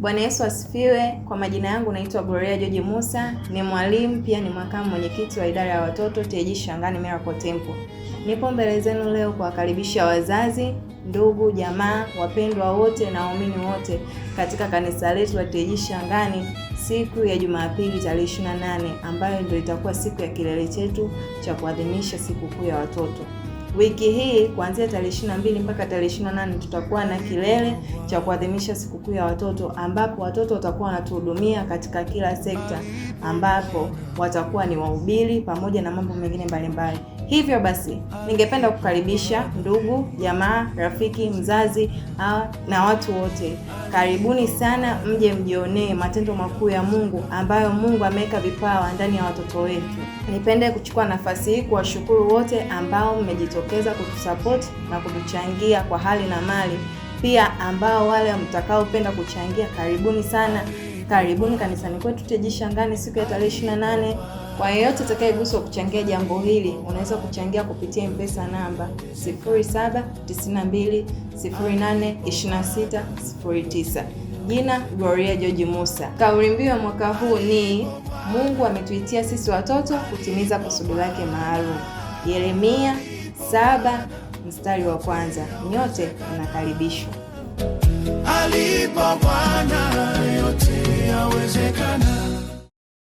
Bwana Yesu asifiwe. Kwa majina yangu naitwa Gloria George Musa, ni mwalimu pia ni makamu mwenyekiti wa idara ya watoto TAG Shangani Miracle Temple. Nipo mbele zenu leo kuwakaribisha wazazi, ndugu, jamaa, wapendwa wote na waumini wote katika kanisa letu la TAG Shangani siku ya Jumapili tarehe 28 ambayo ndio itakuwa siku ya kilele chetu cha kuadhimisha sikukuu ya watoto. Wiki hii kuanzia tarehe 22 mpaka tarehe 28 tutakuwa na kilele cha kuadhimisha sikukuu ya watoto, ambapo watoto watakuwa wanatuhudumia katika kila sekta, ambapo watakuwa ni wahubiri pamoja na mambo mengine mbalimbali. Hivyo basi, ningependa kukaribisha ndugu, jamaa, rafiki, mzazi na watu wote. Karibuni sana, mje mjionee matendo makuu ya Mungu ambayo Mungu ameweka vipawa ndani ya watoto wetu. Nipende kuchukua nafasi hii kuwashukuru wote ambao mmejitokeza kutusupport na kutuchangia kwa hali na mali. Pia ambao wale mtakaopenda kuchangia, karibuni sana. Karibuni kanisani kwetu TAG Shangani siku ya tarehe 28. Kwa yeyote atakayeguswa kuchangia jambo hili, unaweza kuchangia kupitia M-Pesa namba 0792082609. Jina Gloria George Musa. Kauli mbiu ya mwaka huu ni Mungu ametuitia sisi watoto kutimiza kusudi lake maalum. Yeremia 7:1. Nyote mnakaribishwa. Alipo Bwana yote yawezekana.